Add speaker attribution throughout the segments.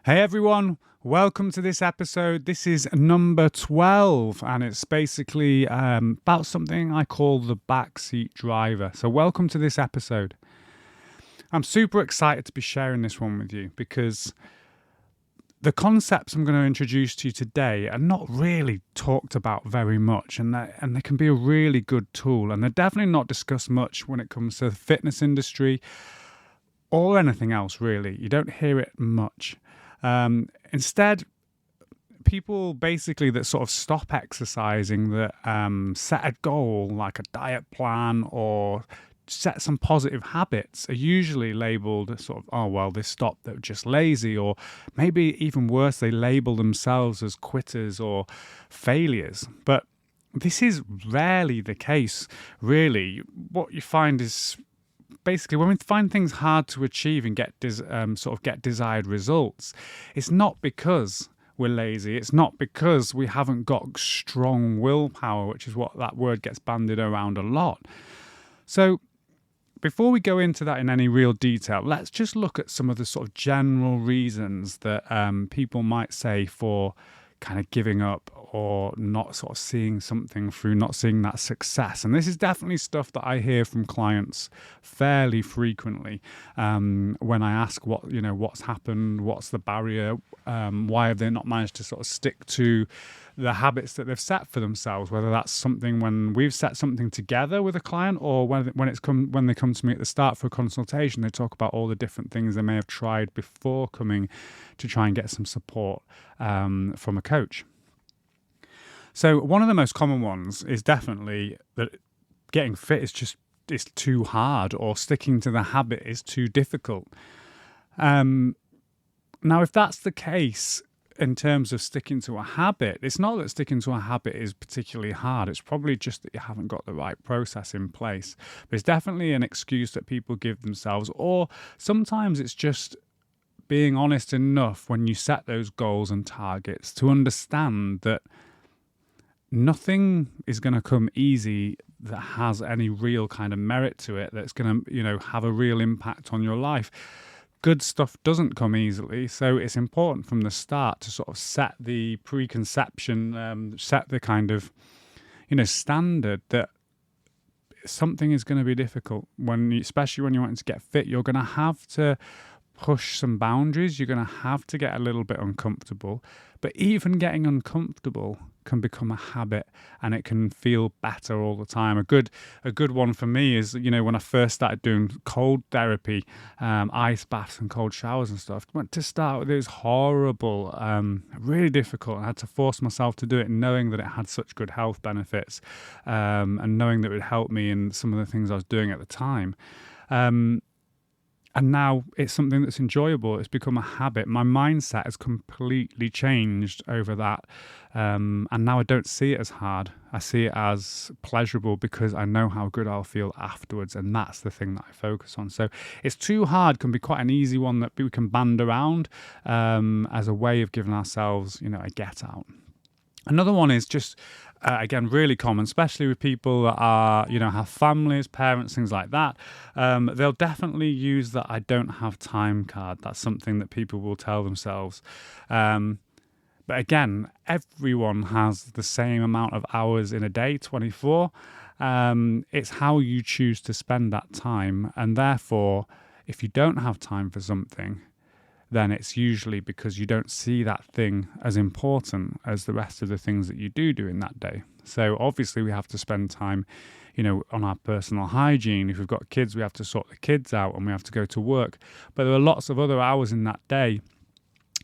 Speaker 1: Hey everyone, welcome to this episode. This is number 12 and it's basically about something I call the Backseat Driver. So welcome to this episode. I'm super excited to be sharing this one with you because the concepts I'm going to introduce to you today are not really talked about very much, and they can be a really good tool, and they're definitely not discussed much when it comes to the fitness industry or anything else really. You don't hear it much. Instead, people basically that sort of stop exercising, that set a goal like a diet plan or set some positive habits, are usually labeled sort of, oh, well, they stopped, they're just lazy, or maybe even worse, they label themselves as quitters or failures. But this is rarely the case, really. What you find is basically when we find things hard to achieve and get desired results, it's not because we're lazy. It's not because we haven't got strong willpower, which is what that word gets bandied around a lot. So before we go into that in any real detail, let's just look at some of the sort of general reasons that people might say for kind of giving up or not sort of seeing something through, not seeing that success. And this is definitely stuff that I hear from clients fairly frequently when I ask what's happened, what's the barrier, why have they not managed to sort of stick to the habits that they've set for themselves, whether that's something when we've set something together with a client or when they come to me at the start for a consultation, they talk about all the different things they may have tried before coming to try and get some support from a coach. So one of the most common ones is definitely that getting fit is too hard, or sticking to the habit is too difficult. Now, if that's the case, in terms of sticking to a habit, it's not that sticking to a habit is particularly hard. It's probably just that you haven't got the right process in place. But it's definitely an excuse that people give themselves, or sometimes it's just being honest enough when you set those goals and targets to understand that nothing is going to come easy that has any real kind of merit to it, that's going to, have a real impact on your life. Good stuff doesn't come easily, so it's important from the start to sort of set the preconception, set the kind of, standard that something is going to be difficult. Especially when you want to get fit, you're going to have to push some boundaries. You're going to have to get a little bit uncomfortable. But even getting uncomfortable can become a habit, and it can feel better all the time. A good one for me is, when I first started doing cold therapy, ice baths and cold showers and stuff. To start with, it was horrible, really difficult. I had to force myself to do it, knowing that it had such good health benefits, and knowing that it would help me in some of the things I was doing at the time. And now it's something that's enjoyable. It's become a habit. My mindset has completely changed over that. And now I don't see it as hard. I see it as pleasurable because I know how good I'll feel afterwards. And that's the thing that I focus on. So it's too hard can be quite an easy one that we can band around as a way of giving ourselves, a get out. Another one is just, again, really common, especially with people that are, have families, parents, things like that. They'll definitely use that I don't have time card. That's something that people will tell themselves. But again, everyone has the same amount of hours in a day, 24. It's how you choose to spend that time. And therefore, if you don't have time for something, then it's usually because you don't see that thing as important as the rest of the things that you do in that day. So obviously we have to spend time, on our personal hygiene. If we've got kids, we have to sort the kids out and we have to go to work. But there are lots of other hours in that day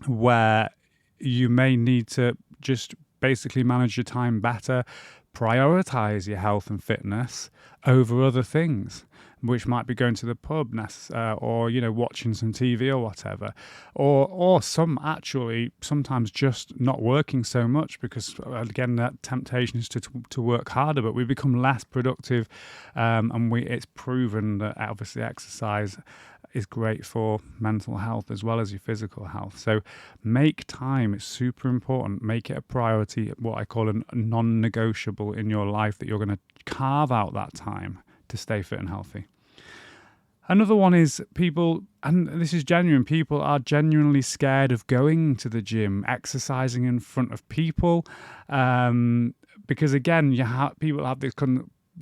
Speaker 1: where you may need to just basically manage your time better, prioritize your health and fitness over other things, which might be going to the pub or watching some TV or whatever, or sometimes just not working so much, because again that temptation is to work harder, but we become less productive, and it's proven that obviously exercise is great for mental health as well as your physical health. So make time. It's super important. Make it a priority, what I call a non-negotiable in your life, that you're going to carve out that time to stay fit and healthy. Another one is people, and this is genuine, people are genuinely scared of going to the gym, exercising in front of people. Because again, people have this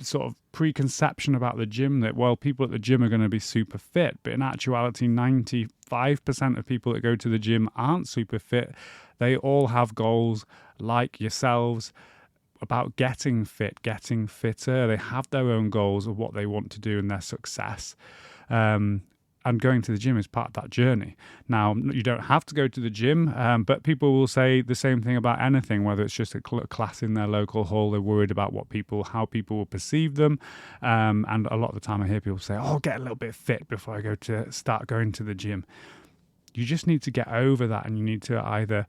Speaker 1: sort of preconception about the gym that, well, people at the gym are going to be super fit. But in actuality, 95% of people that go to the gym aren't super fit. They all have goals like yourselves about getting fit, getting fitter. They have their own goals of what they want to do and their success. And going to the gym is part of that journey. Now, you don't have to go to the gym, but people will say the same thing about anything, whether it's just a class in their local hall. They're worried about how people will perceive them. And a lot of the time I hear people say, oh, I'll get a little bit fit before I start going to the gym. You just need to get over that, and you need to either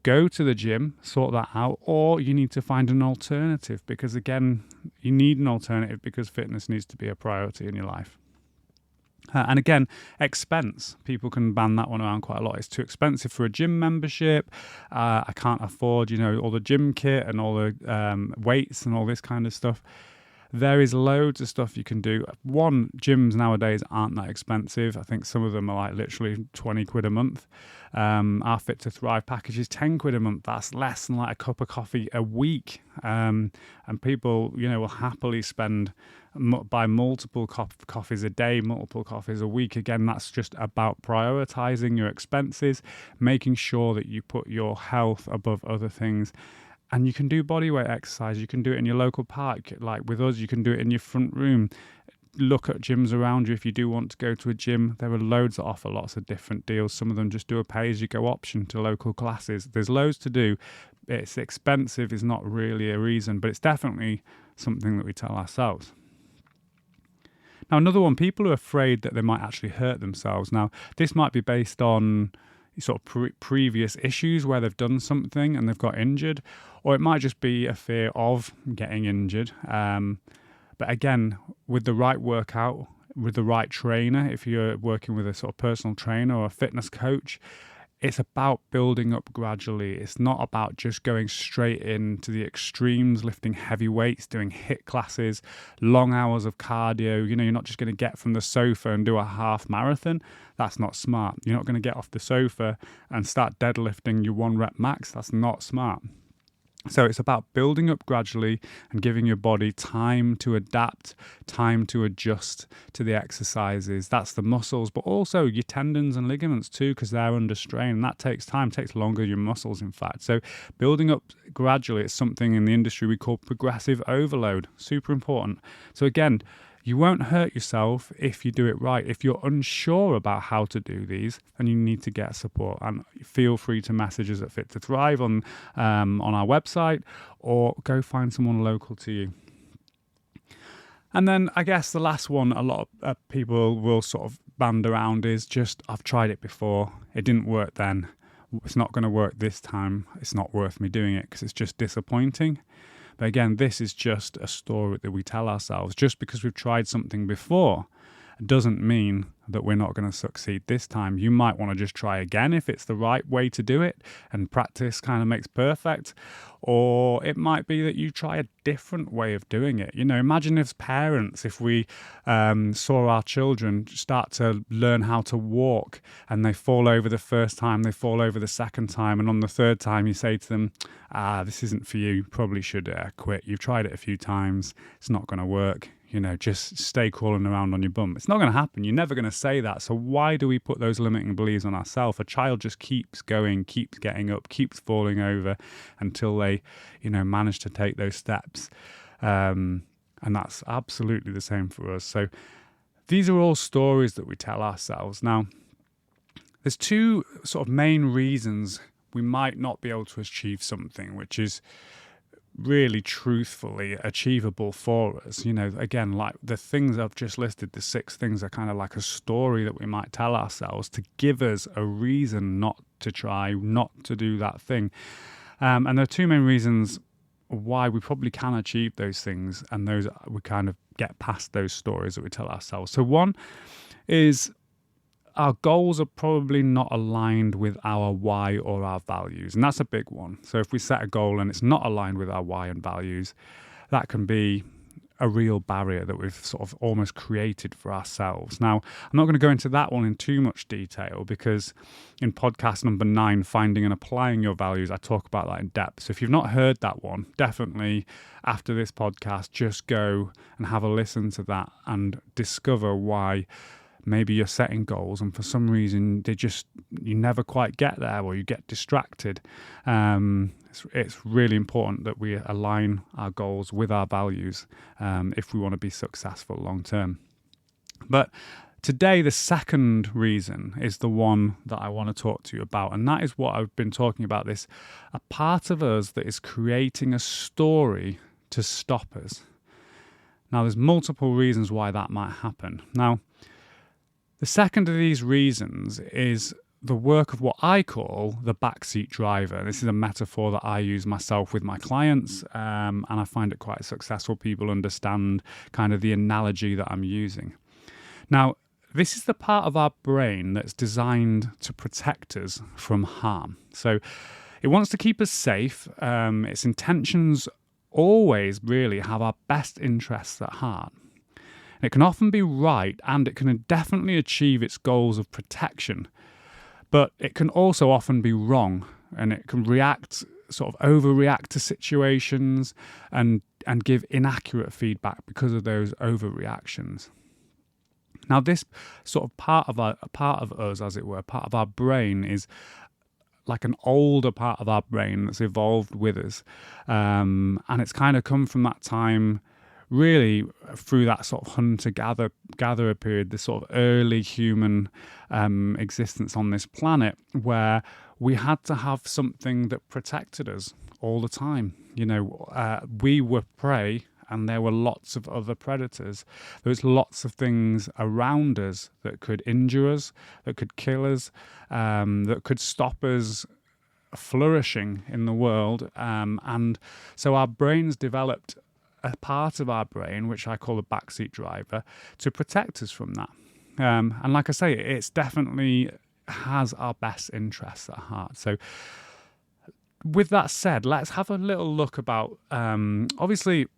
Speaker 1: go to the gym, sort that out, or you need to find an alternative, because again, you need an alternative because fitness needs to be a priority in your life. And again, expense. People can ban that one around quite a lot. It's too expensive for a gym membership. I can't afford, all the gym kit and all the weights and all this kind of stuff. There is loads of stuff you can do. One, gyms nowadays aren't that expensive. I think some of them are like literally 20 quid a month. Our Fit2Thrive package is 10 quid a month. That's less than like a cup of coffee a week. And people, will happily buy multiple coffees a day, multiple coffees a week. Again, that's just about prioritizing your expenses, making sure that you put your health above other things. And you can do bodyweight exercise. You can do it in your local park. Like with us, you can do it in your front room. Look at gyms around you if you do want to go to a gym. There are loads that offer lots of different deals. Some of them just do a pay-as-you-go option to local classes. There's loads to do. It's expensive is not really a reason, but it's definitely something that we tell ourselves. Now, another one, people are afraid that they might actually hurt themselves. Now, this might be based on sort of previous issues where they've done something and they've got injured, or it might just be a fear of getting injured. But again, with the right workout, with the right trainer, if you're working with a sort of personal trainer or a fitness coach, it's about building up gradually. It's not about just going straight into the extremes, lifting heavy weights, doing HIIT classes, long hours of cardio. You're not just going to get from the sofa and do a half marathon. That's not smart. You're not going to get off the sofa and start deadlifting your 1 rep max. That's not smart. So it's about building up gradually and giving your body time to adapt, time to adjust to the exercises. That's the muscles, but also your tendons and ligaments too, because they're under strain. And that takes time, takes longer, your muscles, in fact. So building up gradually is something in the industry we call progressive overload. Super important. So again, you won't hurt yourself if you do it right. If you're unsure about how to do these, then you need to get support. And feel free to message us at Fit2Thrive on our website, or go find someone local to you. And then I guess the last one a lot of people will sort of band around is just, I've tried it before. It didn't work then. It's not going to work this time. It's not worth me doing it because it's just disappointing. But again, this is just a story that we tell ourselves. Just because we've tried something before doesn't mean that we're not going to succeed this time. You might want to just try again if it's the right way to do it, and practice kind of makes perfect. Or it might be that you try a different way of doing it. Imagine as parents, if we saw our children start to learn how to walk and they fall over the first time, they fall over the second time, and on the third time you say to them, this isn't for you, you probably should quit. You've tried it a few times, it's not going to work. Just stay crawling around on your bum. It's not going to happen. You're never going to say that. So why do we put those limiting beliefs on ourselves? A child just keeps going, keeps getting up, keeps falling over until they, manage to take those steps. And that's absolutely the same for us. So these are all stories that we tell ourselves. Now, there's two sort of main reasons we might not be able to achieve something, which is really truthfully achievable for us. Again, like the things I've just listed, the 6 things are kind of like a story that we might tell ourselves to give us a reason not to try, not to do that thing. And there are 2 main reasons why we probably can achieve those things, and those we kind of get past those stories that we tell ourselves. So one is our goals are probably not aligned with our why or our values. And that's a big one. So if we set a goal and it's not aligned with our why and values, that can be a real barrier that we've sort of almost created for ourselves. Now, I'm not going to go into that one in too much detail because in podcast number 9, Finding and Applying Your Values, I talk about that in depth. So if you've not heard that one, definitely after this podcast, just go and have a listen to that and discover why maybe you're setting goals and for some reason you never quite get there, or you get distracted. It's really important that we align our goals with our values if we want to be successful long term. But today, the second reason is the one that I want to talk to you about, and that is what I've been talking about, a part of us that is creating a story to stop us. Now, there's multiple reasons why that might happen. Now, the second of these reasons is the work of what I call the backseat driver. This is a metaphor that I use myself with my clients, and I find it quite successful. People understand kind of the analogy that I'm using. Now, this is the part of our brain that's designed to protect us from harm. So it wants to keep us safe. Its intentions always really have our best interests at heart. It can often be right, and it can definitely achieve its goals of protection, but it can also often be wrong, and it can overreact to situations and give inaccurate feedback because of those overreactions. Now, this sort of part of us, as it were, part of our brain is like an older part of our brain that's evolved with us, and it's kind of come from that time, really through that sort of hunter-gatherer period, the sort of early human existence on this planet, where we had to have something that protected us all the time. We were prey, and there were lots of other predators. There was lots of things around us that could injure us, that could kill us, that could stop us flourishing in the world. And so our brains developed a part of our brain, which I call the backseat driver, to protect us from that. And like I say, it's definitely has our best interests at heart. So with that said, let's have a little look about, obviously,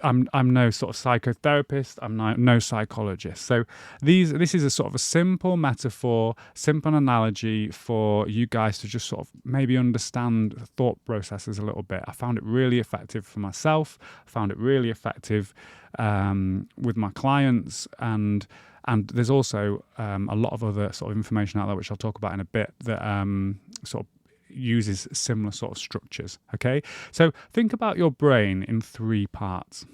Speaker 1: I'm no sort of psychotherapist, I'm no psychologist. So this is a sort of a simple metaphor, simple analogy for you guys to just sort of maybe understand thought processes a little bit. I found it really effective for myself. I found it really effective with my clients, and there's also a lot of other sort of information out there, which I'll talk about in a bit, that sort of uses similar sort of structures. Okay, so think about your brain in 3 parts.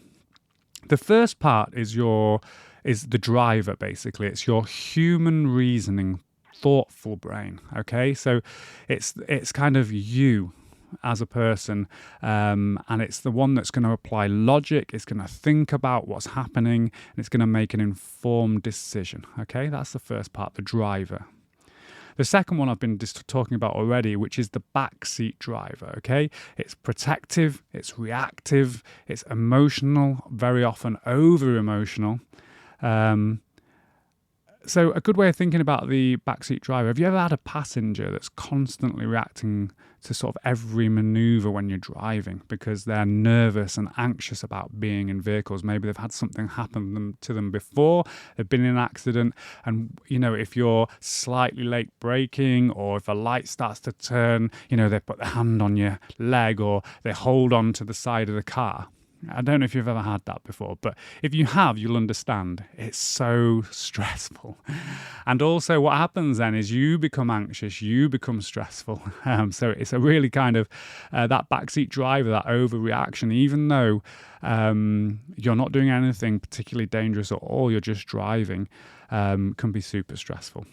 Speaker 1: The first part is the driver. Basically, it's your human reasoning, thoughtful brain. Okay, so it's kind of you as a person, and it's the one that's going to apply logic. It's going to think about what's happening, and it's going to make an informed decision. Okay, that's the first part, the driver. The second one I've been just talking about already, which is the backseat driver, okay? It's protective, it's reactive, it's emotional, very often over-emotional. So a good way of thinking about the backseat driver, have you ever had a passenger that's constantly reacting to sort of every maneuver when you're driving because they're nervous and anxious about being in vehicles? Maybe they've had something happen to them before, they've been in an accident, and if you're slightly late braking, or if a light starts to turn, they put their hand on your leg, or they hold on to the side of the car. I don't know if you've ever had that before, but if you have, you'll understand. It's so stressful. And also what happens then is you become anxious, you become stressful. So it's a really kind of that backseat driver, that overreaction, even though you're not doing anything particularly dangerous at all, you're just driving, can be super stressful.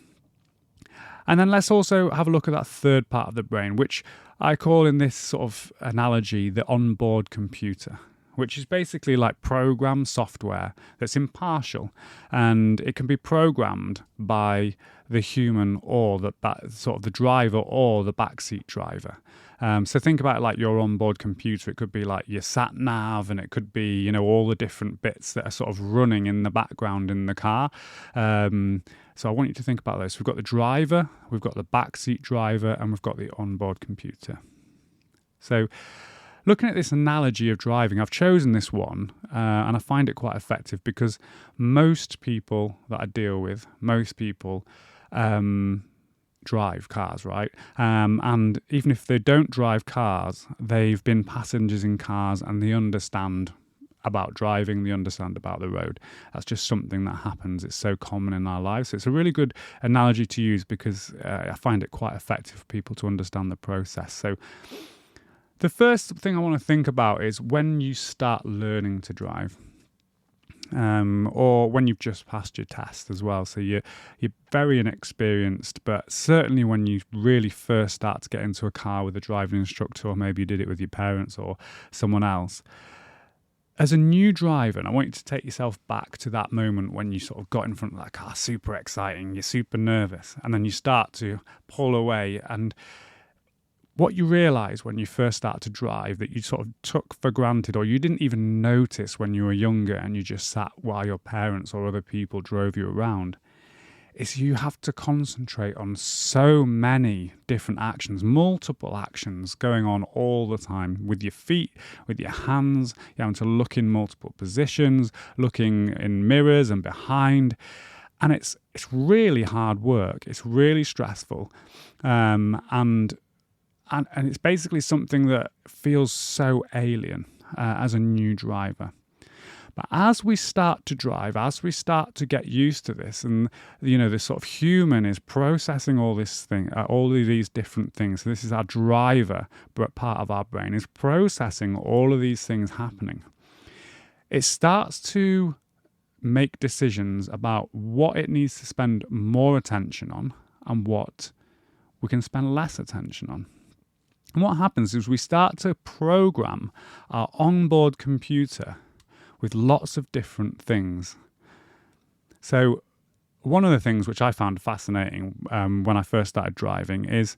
Speaker 1: And then let's also have a look at that third part of the brain, which I call in this sort of analogy the onboard computer, which is basically like program software that's impartial, and it can be programmed by the human or the driver or the backseat driver. So think about it like your onboard computer. It could be like your sat nav, and it could be all the different bits that are sort of running in the background in the car. So I want you to think about those. We've got the driver, we've got the backseat driver, and we've got the onboard computer. So looking at this analogy of driving, I've chosen this one and I find it quite effective because most people that I deal with, drive cars, right? And even if they don't drive cars, they've been passengers in cars and they understand about driving, they understand about the road. That's just something that happens. It's so common in our lives. So it's a really good analogy to use because I find it quite effective for people to understand the process. So the first thing I want to think about is when you start learning to drive. Or when you've just passed your test as well. So you're very inexperienced, but certainly when you really first start to get into a car with a driving instructor, or maybe you did it with your parents or someone else. As a new driver, and I want you to take yourself back to that moment when you sort of got in front of that car, super exciting, you're super nervous, and then you start to pull away. And what you realise when you first start to drive that you sort of took for granted, or you didn't even notice when you were younger and you just sat while your parents or other people drove you around, is you have to concentrate on so many different actions, multiple actions going on all the time with your feet, with your hands. You're having to look in multiple positions, looking in mirrors and behind. And it's really hard work. It's really stressful. And it's basically something that feels so alien as a new driver. But as we start to drive, as we start to get used to this, and this sort of human is processing all of these different things. So this is our driver, but part of our brain is processing all of these things happening. It starts to make decisions about what it needs to spend more attention on and what we can spend less attention on. And what happens is we start to program our onboard computer with lots of different things. So one of the things which I found fascinating when I first started driving is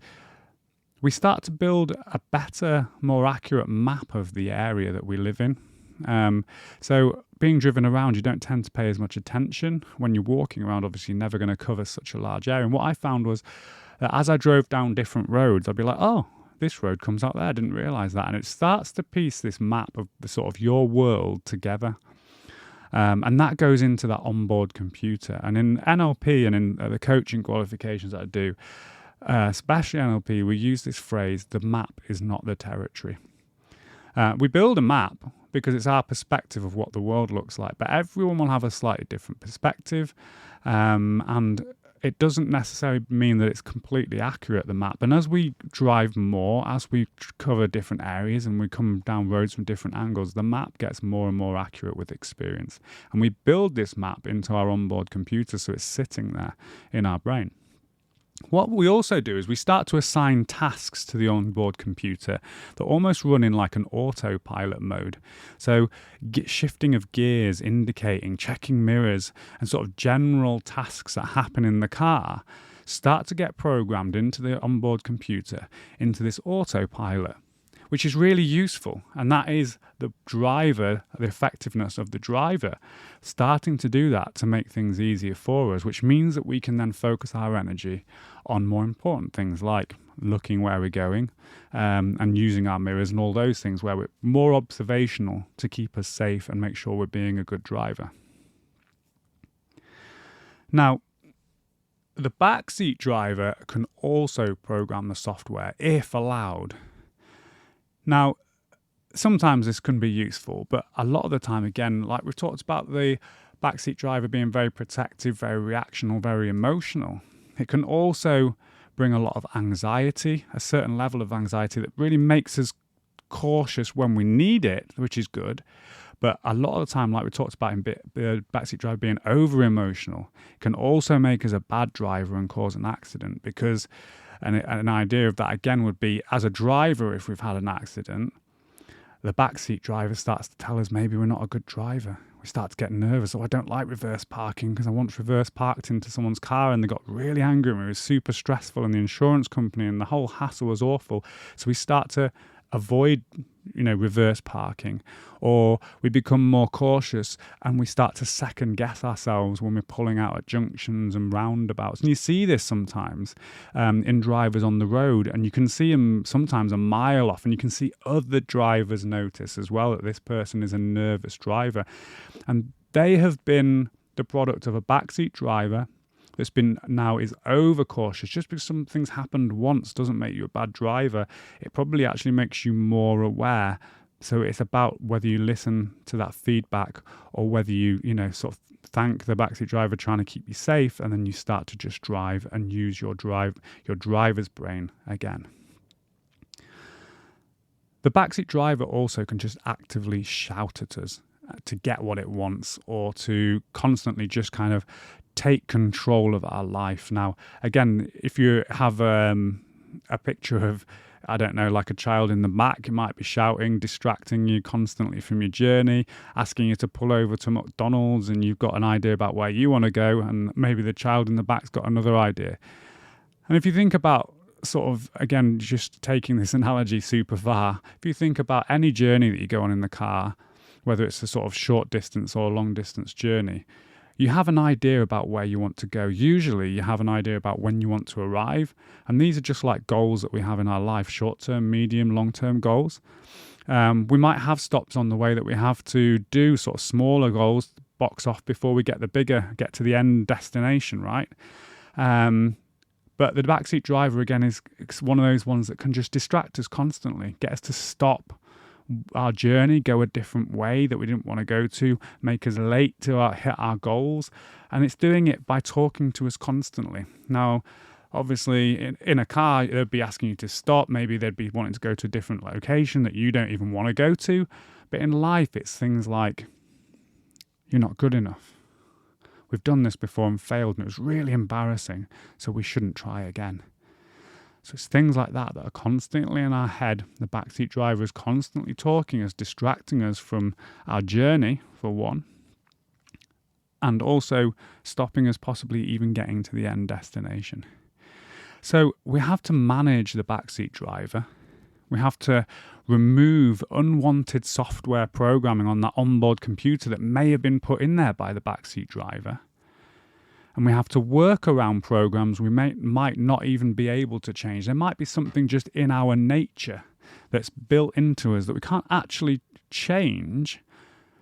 Speaker 1: we start to build a better, more accurate map of the area that we live in. So being driven around, you don't tend to pay as much attention. When you're walking around, obviously you're never going to cover such a large area. And what I found was that as I drove down different roads, I'd be like, oh, this road comes out there. I didn't realise that. And it starts to piece this map of the sort of your world together. And that goes into that onboard computer. And in NLP and in the coaching qualifications that I do, especially NLP, we use this phrase, the map is not the territory. We build a map because it's our perspective of what the world looks like. But everyone will have a slightly different perspective. And it doesn't necessarily mean that it's completely accurate, the map. And as we drive more, as we cover different areas and we come down roads from different angles, the map gets more and more accurate with experience. And we build this map into our onboard computer so it's sitting there in our brain. What we also do is we start to assign tasks to the onboard computer that almost run in like an autopilot mode. So shifting of gears, indicating, checking mirrors, and sort of general tasks that happen in the car start to get programmed into the onboard computer, into this autopilot, which is really useful. And that is the driver, the effectiveness of the driver, starting to do that to make things easier for us, which means that we can then focus our energy on more important things like looking where we're going and using our mirrors and all those things where we're more observational to keep us safe and make sure we're being a good driver. Now, the backseat driver can also program the software if allowed. Now, sometimes this can be useful, but a lot of the time, again, like we've talked about the backseat driver being very protective, very reactional, very emotional, it can also bring a lot of anxiety, a certain level of anxiety that really makes us cautious when we need it, which is good. But a lot of the time, like we talked about in the backseat driver being over-emotional, can also make us a bad driver and cause an accident because... And an idea of that, again, would be as a driver, if we've had an accident, the backseat driver starts to tell us maybe we're not a good driver. We start to get nervous. Oh, I don't like reverse parking because I once reverse parked into someone's car and they got really angry and it was super stressful and the insurance company and the whole hassle was awful. So we start to avoid, reverse parking, or we become more cautious and we start to second guess ourselves when we're pulling out at junctions and roundabouts. And you see this sometimes in drivers on the road, and you can see them sometimes a mile off, and you can see other drivers notice as well that this person is a nervous driver. And they have been the product of a backseat driver that's been now is overcautious. Just because something's happened once doesn't make you a bad driver. It probably actually makes you more aware. So it's about whether you listen to that feedback or whether you, sort of thank the backseat driver trying to keep you safe, and then you start to just drive and use your driver's brain again. The backseat driver also can just actively shout at us to get what it wants, or to constantly just kind of take control of our life. Now, again, if you have a picture of, I don't know, like a child in the back, it might be shouting, distracting you constantly from your journey, asking you to pull over to McDonald's, and you've got an idea about where you want to go, and maybe the child in the back's got another idea. And if you think about sort of, again, just taking this analogy super far, if you think about any journey that you go on in the car, whether it's a sort of short distance or a long distance journey, you have an idea about where you want to go. Usually you have an idea about when you want to arrive. And these are just like goals that we have in our life, short-term, medium, long-term goals. We might have stops on the way that we have to do sort of smaller goals, box off before we get to the end destination, right? But the backseat driver, again, is one of those ones that can just distract us constantly, get us to stop our journey, go a different way that we didn't want to go to, make us late to hit our goals. And it's doing it by talking to us constantly. Now, obviously, in a car, they'd be asking you to stop. Maybe they'd be wanting to go to a different location that you don't even want to go to. But in life, it's things like, you're not good enough. We've done this before and failed, and it was really embarrassing, so we shouldn't try again. So it's things like that are constantly in our head. The backseat driver is constantly talking us, distracting us from our journey, for one, and also stopping us possibly even getting to the end destination. So we have to manage the backseat driver. We have to remove unwanted software programming on that onboard computer that may have been put in there by the backseat driver. And we have to work around programs we might not even be able to change. There might be something just in our nature that's built into us that we can't actually change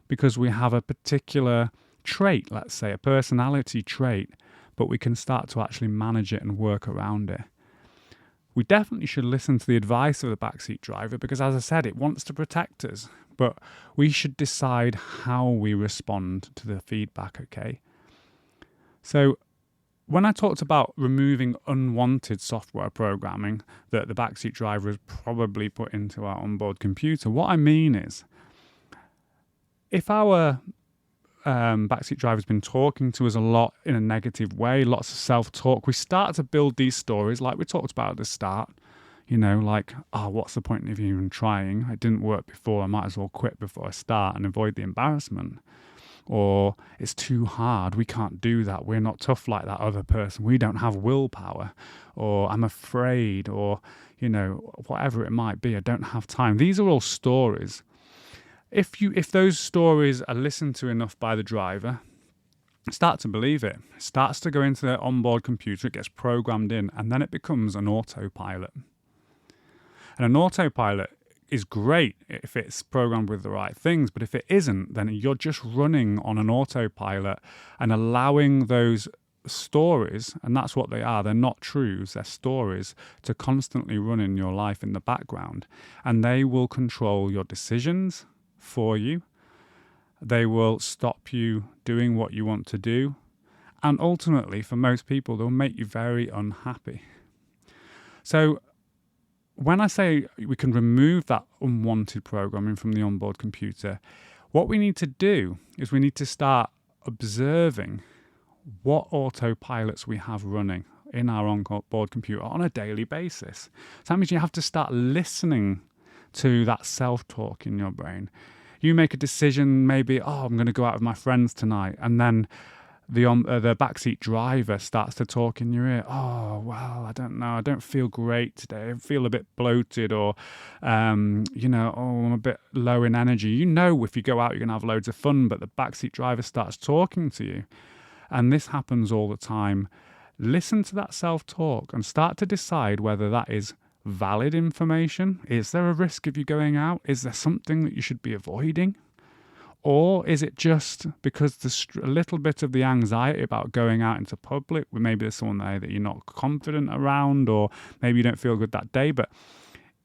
Speaker 1: because we have a particular trait, let's say a personality trait, but we can start to actually manage it and work around it. We definitely should listen to the advice of the backseat driver because, as I said, it wants to protect us, but we should decide how we respond to the feedback, okay? So when I talked about removing unwanted software programming that the backseat driver has probably put into our onboard computer, what I mean is, if our backseat driver has been talking to us a lot in a negative way, lots of self-talk, we start to build these stories like we talked about at the start, like, what's the point of even trying? It didn't work before, I might as well quit before I start and avoid the embarrassment. Or it's too hard, we can't do that, we're not tough like that other person, we don't have willpower, or I'm afraid, or whatever it might be, I don't have time. These are all stories. If those stories are listened to enough by the driver, start to believe it. It starts to go into their onboard computer, it gets programmed in, and then it becomes an autopilot. And an autopilot is great if it's programmed with the right things, but if it isn't, then you're just running on an autopilot and allowing those stories, and that's what they are, they're not truths, they're stories, to constantly run in your life in the background, and they will control your decisions for you. They will stop you doing what you want to do, and ultimately, for most people, they'll make you very unhappy. So when I say we can remove that unwanted programming from the onboard computer, what we need to do is we need to start observing what autopilots we have running in our onboard computer on a daily basis. So that means you have to start listening to that self-talk in your brain. You make a decision, maybe, I'm going to go out with my friends tonight, and then the backseat driver starts to talk in your ear. Oh, well, I don't know. I don't feel great today. I feel a bit bloated, or, oh, I'm a bit low in energy. You know, if you go out, you're going to have loads of fun, but the backseat driver starts talking to you. And this happens all the time. Listen to that self-talk and start to decide whether that is valid information. Is there a risk of you going out? Is there something that you should be avoiding? Or is it just because there's a little bit of the anxiety about going out into public, where maybe there's someone there that you're not confident around, or maybe you don't feel good that day, but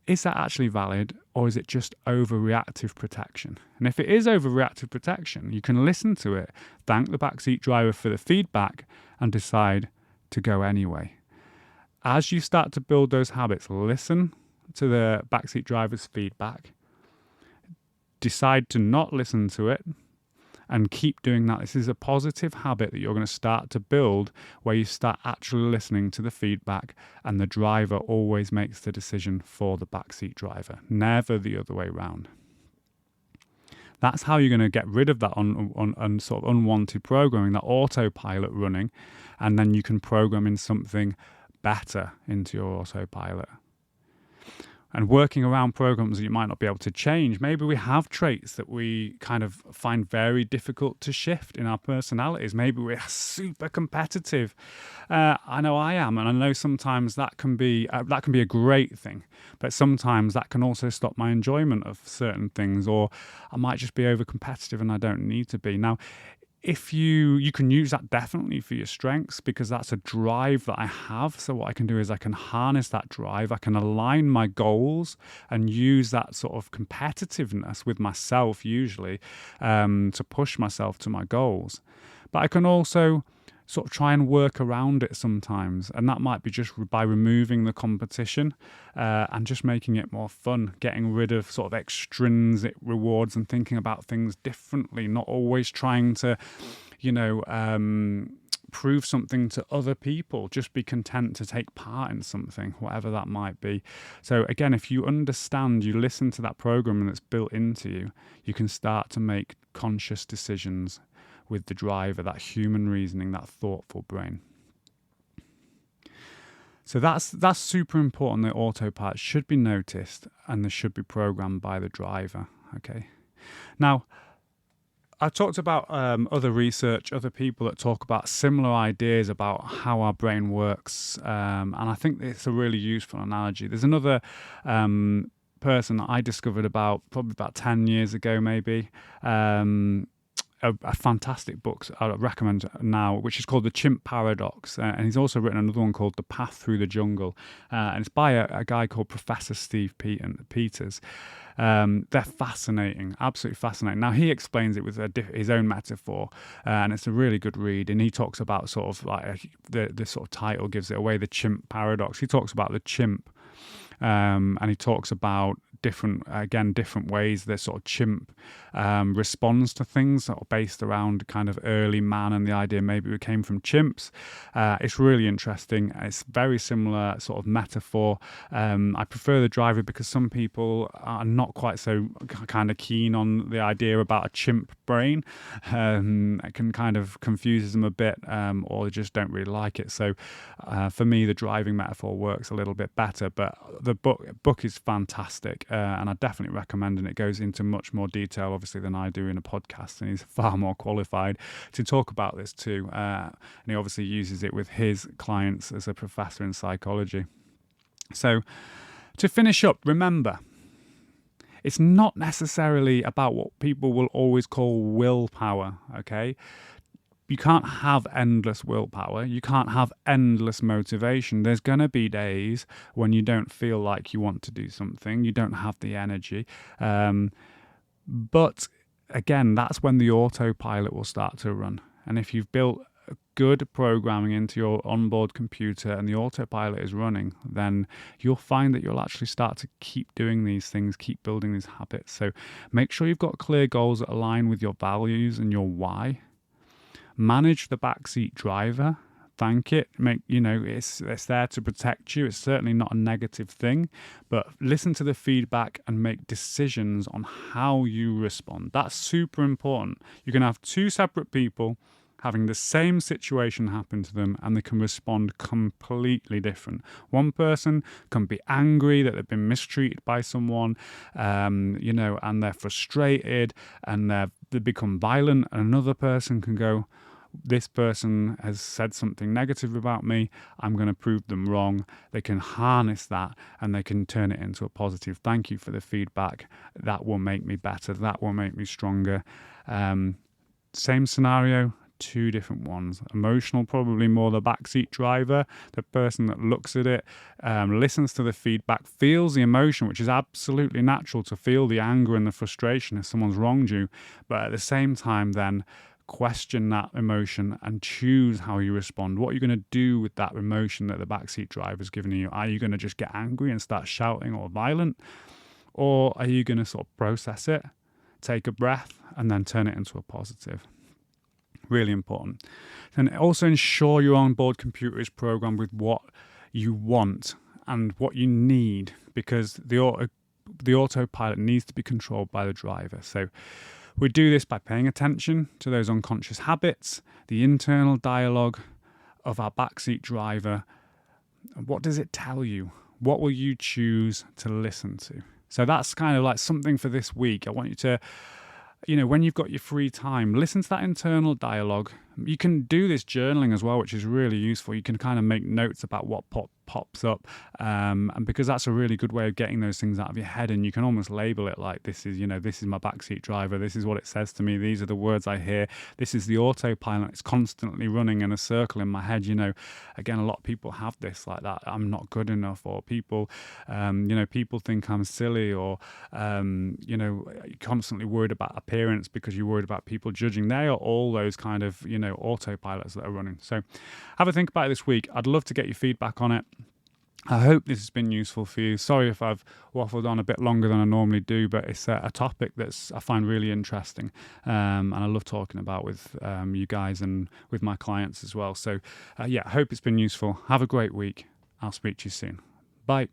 Speaker 1: is that actually valid, or is it just overreactive protection? And if it is overreactive protection, you can listen to it, thank the backseat driver for the feedback, and decide to go anyway. As you start to build those habits, listen to the backseat driver's feedback, decide to not listen to it, and keep doing that. This is a positive habit that you're going to start to build, where you start actually listening to the feedback, and the driver always makes the decision for the backseat driver, never the other way around. That's how you're going to get rid of that sort of unwanted programming, that autopilot running, and then you can program in something better into your autopilot. And working around programs that you might not be able to change. Maybe we have traits that we kind of find very difficult to shift in our personalities. Maybe we're super competitive. I know I am, and I know sometimes that can be a great thing, but sometimes that can also stop my enjoyment of certain things, or I might just be over competitive and I don't need to be. Now, if you can use that definitely for your strengths, because that's a drive that I have. So what I can do is I can harness that drive. I can align my goals and use that sort of competitiveness with myself, usually, to push myself to my goals. But I can also sort of try and work around it sometimes, and that might be just by removing the competition and just making it more fun, getting rid of sort of extrinsic rewards and thinking about things differently, not always trying to prove something to other people. Just be content to take part in something, whatever that might be. So again, if you understand, you listen to that program that's built into you, you can start to make conscious decisions with the driver, that human reasoning, that thoughtful brain. So that's super important. The autopilot should be noticed, and they should be programmed by the driver. Okay. Now, I've talked about other research, other people that talk about similar ideas about how our brain works, and I think it's a really useful analogy. There's another person that I discovered probably about 10 years ago, maybe. A fantastic book I recommend now, which is called The Chimp Paradox, and he's also written another one called The Path Through the Jungle, and it's by a guy called Professor Steve Peters. They're fascinating, absolutely fascinating. Now, he explains it with his own metaphor, and it's a really good read, and he talks about sort of like the sort of title gives it away, The Chimp Paradox. He talks about the chimp, and he talks about different ways the sort of chimp responds to things, sort of based around kind of early man and the idea maybe we came from chimps. It's really interesting. It's very similar sort of metaphor. I prefer the driver because some people are not quite so kind of keen on the idea about a chimp brain. It can kind of confuses them a bit, or they just don't really like it. So for me, the driving metaphor works a little bit better, but the book is fantastic. And I definitely recommend, and it goes into much more detail, obviously, than I do in a podcast, and he's far more qualified to talk about this too. And he obviously uses it with his clients as a professor in psychology. So to finish up, remember, it's not necessarily about what people will always call willpower, okay? You can't have endless willpower. You can't have endless motivation. There's going to be days when you don't feel like you want to do something. You don't have the energy. But again, that's when the autopilot will start to run. And if you've built good programming into your onboard computer and the autopilot is running, then you'll find that you'll actually start to keep doing these things, keep building these habits. So make sure you've got clear goals that align with your values and your why. Manage the backseat driver. Thank it. It's there to protect you. It's certainly not a negative thing, but listen to the feedback and make decisions on how you respond. That's super important. You can have two separate people having the same situation happen to them, and they can respond completely different. One person can be angry that they've been mistreated by someone, and they're frustrated and they become violent. And another person can go, this person has said something negative about me, I'm going to prove them wrong. They can harness that and they can turn it into a positive. Thank you for the feedback. That will make me better. That will make me stronger. Same scenario, two different ones. Emotional, probably more the backseat driver, the person that looks at it, listens to the feedback, feels the emotion, which is absolutely natural to feel the anger and the frustration if someone's wronged you. But at the same time, then question that emotion and choose how you respond. What are you going to do with that emotion that the backseat driver's given you? Are you going to just get angry and start shouting or violent? Or are you going to sort of process it, take a breath, and then turn it into a positive? Really important. And also ensure your onboard computer is programmed with what you want and what you need, because the autopilot needs to be controlled by the driver. So we do this by paying attention to those unconscious habits, the internal dialogue of our backseat driver. What does it tell you? What will you choose to listen to? So that's kind of like something for this week. I want you to, when you've got your free time, listen to that internal dialogue. You can do this journaling as well, which is really useful. You can kind of make notes about what pops up, and because that's a really good way of getting those things out of your head, and you can almost label it like, this is my backseat driver, this is what it says to me, these are the words I hear, this is the autopilot, it's constantly running in a circle in my head. Again, a lot of people have this, like that, I'm not good enough, or people think I'm silly, or you're constantly worried about appearance because you're worried about people judging. They are all those kind of autopilots that are running. So have a think about it this week. I'd love to get your feedback on it. I hope this has been useful for you. Sorry if I've waffled on a bit longer than I normally do, but it's a topic that's I find really interesting, and I love talking about with you guys and with my clients as well. So I hope it's been useful. Have a great week. I'll speak to you soon. Bye.